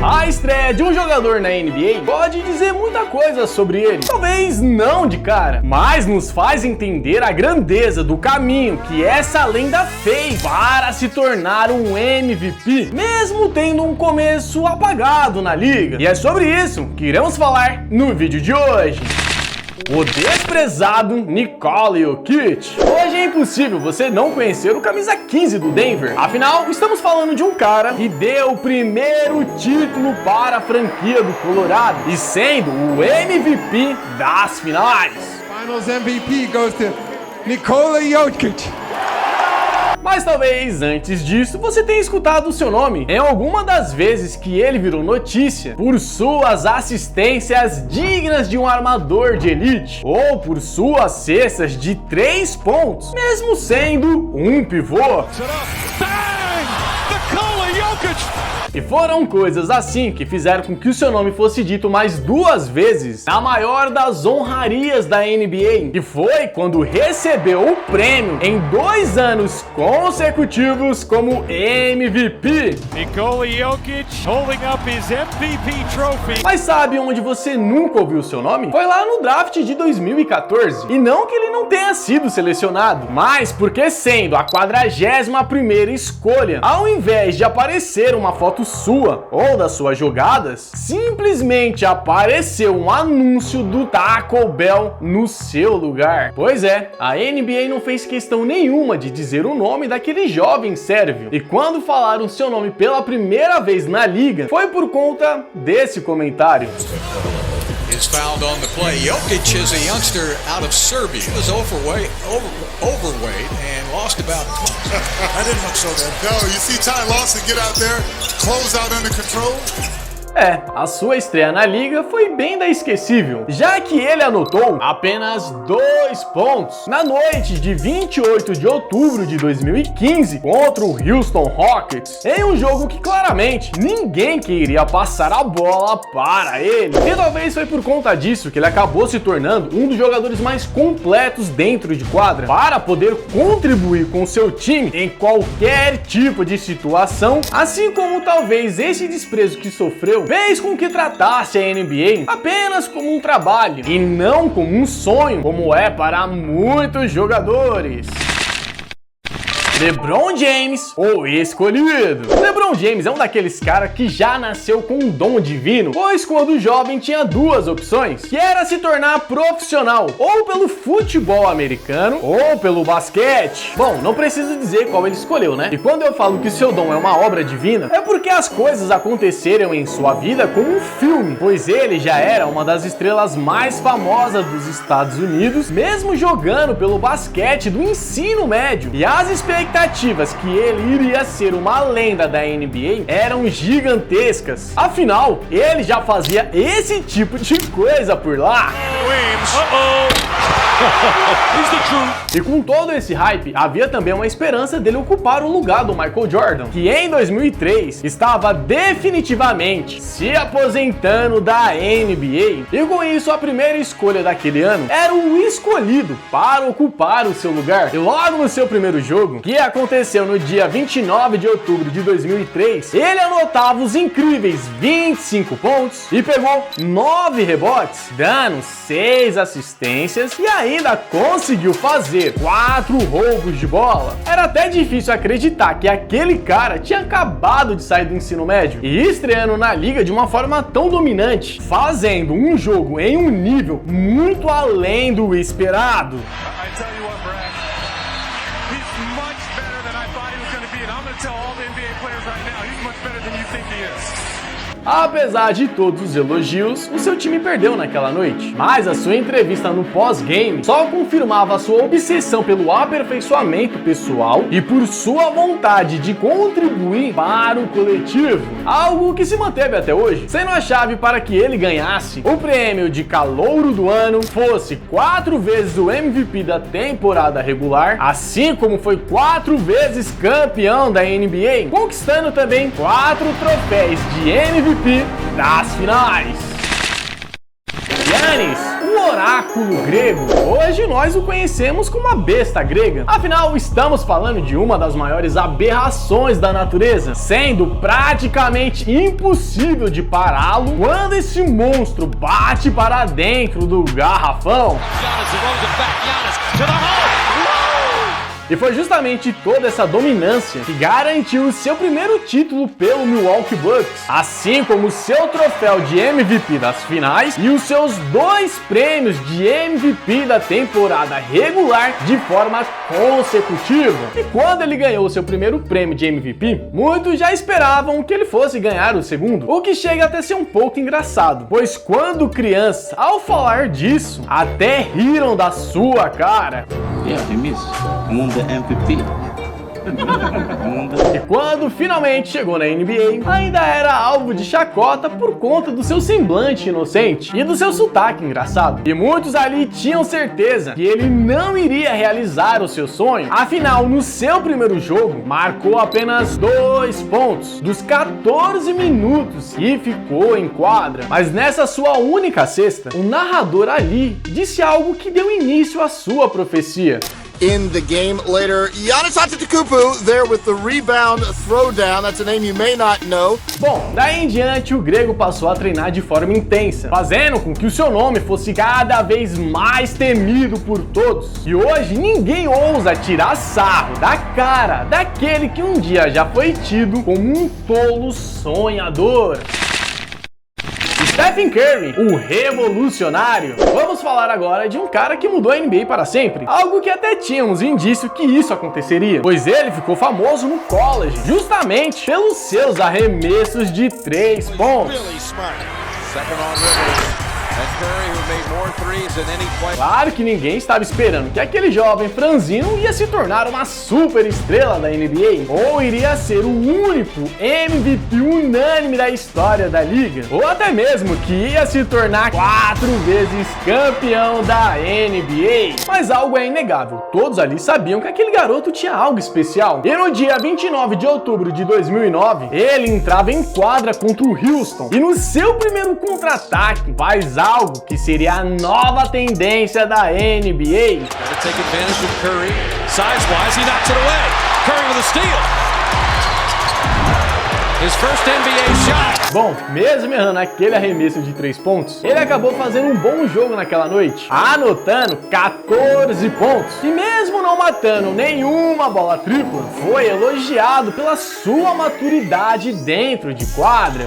A estreia de um jogador na NBA pode dizer muita coisa sobre ele. Talvez não de cara, mas nos faz entender a grandeza do caminho que essa lenda fez para se tornar um MVP, mesmo tendo um começo apagado na liga. E é sobre isso que iremos falar no vídeo de hoje. O desprezado Nikola Jokic. Hoje é impossível você não conhecer o camisa 15 do Denver. Afinal, estamos falando de um cara que deu o primeiro título para a franquia do Colorado e sendo o MVP das finais. Finals MVP goes to Nikola Jokic. Mas talvez antes disso você tenha escutado o seu nome em alguma das vezes que ele virou notícia por suas assistências dignas de um armador de elite ou por suas cestas de 3 pontos, mesmo sendo um pivô. E foram coisas assim que fizeram com que o seu nome fosse dito mais 2 vezes na maior das honrarias da NBA, que foi quando recebeu o prêmio em 2 anos consecutivos como MVP. Nikola Jokic holding up his MVP trophy. Mas sabe onde você nunca ouviu o seu nome? Foi lá no draft de 2014. E não que ele não tenha sido selecionado, mas porque sendo a 41ª escolha, ao invés de aparecer uma foto sua ou das suas jogadas, simplesmente apareceu um anúncio do Taco Bell no seu lugar. Pois é, a NBA não fez questão nenhuma de dizer o nome daquele jovem sérvio. E quando falaram seu nome pela primeira vez na liga, foi por conta desse comentário. Is fouled on the play. Jokic is a youngster out of Serbia. He was overweight and lost about. That didn't look so good. No, you see Ty Lawson get out there, close out under control. A sua estreia na liga foi bem da esquecível, já que ele anotou apenas 2 pontos na noite de 28 de outubro de 2015 contra o Houston Rockets, em um jogo que claramente ninguém queria passar a bola para ele. E talvez foi por conta disso que ele acabou se tornando um dos jogadores mais completos dentro de quadra, para poder contribuir com seu time em qualquer tipo de situação, assim como talvez esse desprezo que sofreu fez com que tratasse a NBA apenas como um trabalho e não como um sonho, como é para muitos jogadores. LeBron James, o escolhido. LeBron James é um daqueles caras que já nasceu com um dom divino, pois quando jovem tinha 2 opções, que era se tornar profissional, ou pelo futebol americano, ou pelo basquete. Bom, não preciso dizer qual ele escolheu, né? E quando eu falo que seu dom é uma obra divina, é porque as coisas aconteceram em sua vida como um filme, pois ele já era uma das estrelas mais famosas dos Estados Unidos, mesmo jogando pelo basquete do ensino médio, e as expectativas que ele iria ser uma lenda da NBA eram gigantescas. Afinal, ele já fazia esse tipo de coisa por lá. E com todo esse hype, havia também uma esperança dele ocupar o lugar do Michael Jordan, que em 2003 estava definitivamente se aposentando da NBA. E com isso, a primeira escolha daquele ano era o escolhido para ocupar o seu lugar. E logo no seu primeiro jogo, que aconteceu no dia 29 de outubro de 2003, ele anotava os incríveis 25 pontos e pegou 9 rebotes, dando 6 assistências e ainda conseguiu fazer 4 roubos de bola. Era até difícil acreditar que aquele cara tinha acabado de sair do ensino médio e estreando na liga de uma forma tão dominante, fazendo um jogo em um nível muito além do esperado. Apesar de todos os elogios, o seu time perdeu naquela noite. Mas a sua entrevista no pós-game só confirmava a sua obsessão pelo aperfeiçoamento pessoal e por sua vontade de contribuir para o coletivo. Algo que se manteve até hoje, sendo a chave para que ele ganhasse o prêmio de calouro do ano, fosse 4 vezes o MVP da temporada regular, assim como foi 4 vezes campeão da NBA, conquistando também 4 troféus de MVP das finais. Giannis, o oráculo grego. Hoje nós o conhecemos como a besta grega. Afinal, estamos falando de uma das maiores aberrações da natureza, sendo praticamente impossível de pará-lo quando esse monstro bate para dentro do garrafão. E foi justamente toda essa dominância que garantiu seu primeiro título pelo Milwaukee Bucks, assim como seu troféu de MVP das finais e os seus 2 prêmios de MVP da temporada regular de forma consecutiva. E quando ele ganhou seu primeiro prêmio de MVP, muitos já esperavam que ele fosse ganhar o segundo, o que chega até ser um pouco engraçado, pois quando criança, ao falar disso, até riram da sua cara. Yeah, he missed. I won the MVP. E quando finalmente chegou na NBA, ainda era alvo de chacota por conta do seu semblante inocente e do seu sotaque engraçado. E muitos ali tinham certeza que ele não iria realizar o seu sonho. Afinal, no seu primeiro jogo, marcou apenas 2 pontos dos 14 minutos e ficou em quadra. Mas nessa sua única cesta, o narrador ali disse algo que deu início à sua profecia. In the game later, Giannis Antetokounmpo there with the rebound throwdown. That's a name you may not know. Bom, daí em diante o grego passou a treinar de forma intensa, fazendo com que o seu nome fosse cada vez mais temido por todos. E hoje ninguém ousa tirar sarro da cara daquele que um dia já foi tido como um tolo sonhador. Stephen Curry, o revolucionário. Vamos falar agora de um cara que mudou a NBA para sempre, algo que até tínhamos indício que isso aconteceria, pois ele ficou famoso no college, justamente pelos seus arremessos de 3 pontos. Claro que ninguém estava esperando que aquele jovem franzino ia se tornar uma super estrela da NBA, ou iria ser o único MVP unânime da história da liga, ou até mesmo que ia se tornar 4 vezes campeão da NBA. Mas algo é inegável, todos ali sabiam que aquele garoto tinha algo especial. E no dia 29 de outubro de 2009, ele entrava em quadra contra o Houston, e no seu primeiro contra-ataque faz algo que seria a nova tendência da NBA. Take advantage of Curry. Size-wise, he knocks it away. Curry with a steal. His first NBA shot. Bom, mesmo errando aquele arremesso de 3 pontos, ele acabou fazendo um bom jogo naquela noite, anotando 14 pontos. E mesmo não matando nenhuma bola tripla, foi elogiado pela sua maturidade dentro de quadra.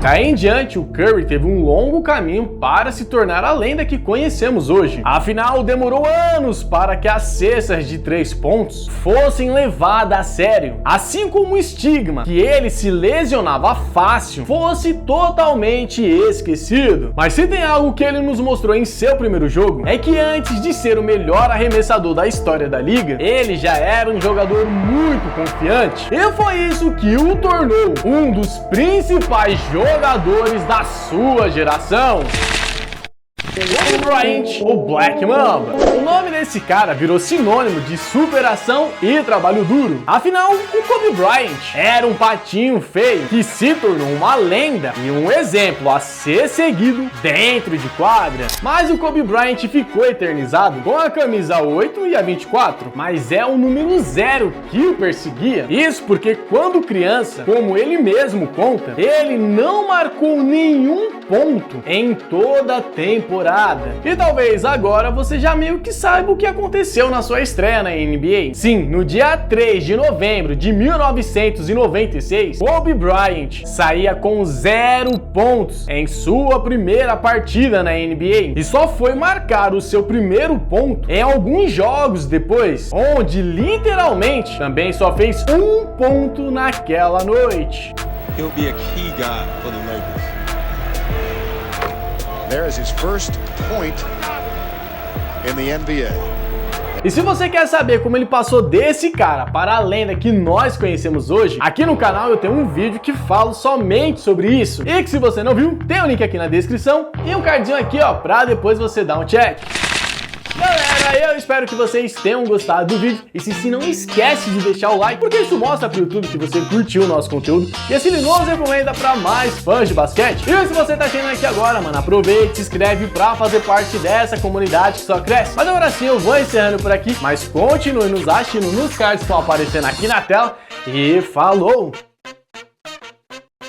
Daí em diante, o Curry teve um longo caminho para se tornar a lenda que conhecemos hoje. Afinal, demorou anos para que as cestas de 3 pontos fossem levadas a sério, assim como o estigma que ele se lesionava fácil fosse totalmente esquecido. Mas se tem algo que ele nos mostrou em seu primeiro jogo, é que antes de ser o melhor arremessador da história da liga, ele já era um jogador muito confiante. E foi isso que o tornou um dos principais jogadores da sua geração. Kobe Bryant, o Black Mamba. O nome desse cara virou sinônimo de superação e trabalho duro. Afinal, o Kobe Bryant era um patinho feio que se tornou uma lenda e um exemplo a ser seguido dentro de quadra. Mas o Kobe Bryant ficou eternizado com a camisa 8 e a 24, mas é o número 0 que o perseguia. Isso porque quando criança, como ele mesmo conta, ele não marcou nenhum ponto em toda a temporada. E talvez agora você já meio que saiba o que aconteceu na sua estreia na NBA. Sim, no dia 3 de novembro de 1996, Kobe Bryant saía com 0 pontos em sua primeira partida na NBA e só foi marcar o seu primeiro ponto em alguns jogos depois, onde literalmente também só fez 1 ponto naquela noite. He'll be a key guy for the Lakers. There is his first point in the NBA. E se você quer saber como ele passou desse cara para a lenda que nós conhecemos hoje, aqui no canal eu tenho um vídeo que falo somente sobre isso. E que se você não viu, tem o link aqui na descrição e um cardzinho aqui, ó, pra depois você dar um check. Galera, eu espero que vocês tenham gostado do vídeo. E se não esquece de deixar o like, porque isso mostra pro YouTube que você curtiu o nosso conteúdo. E assim ele nos recomenda pra mais fãs de basquete. E se você tá chegando aqui agora, mano, aproveite, se inscreve pra fazer parte dessa comunidade que só cresce. Mas agora sim eu vou encerrando por aqui, mas continue nos assistindo nos cards que estão aparecendo aqui na tela. E falou!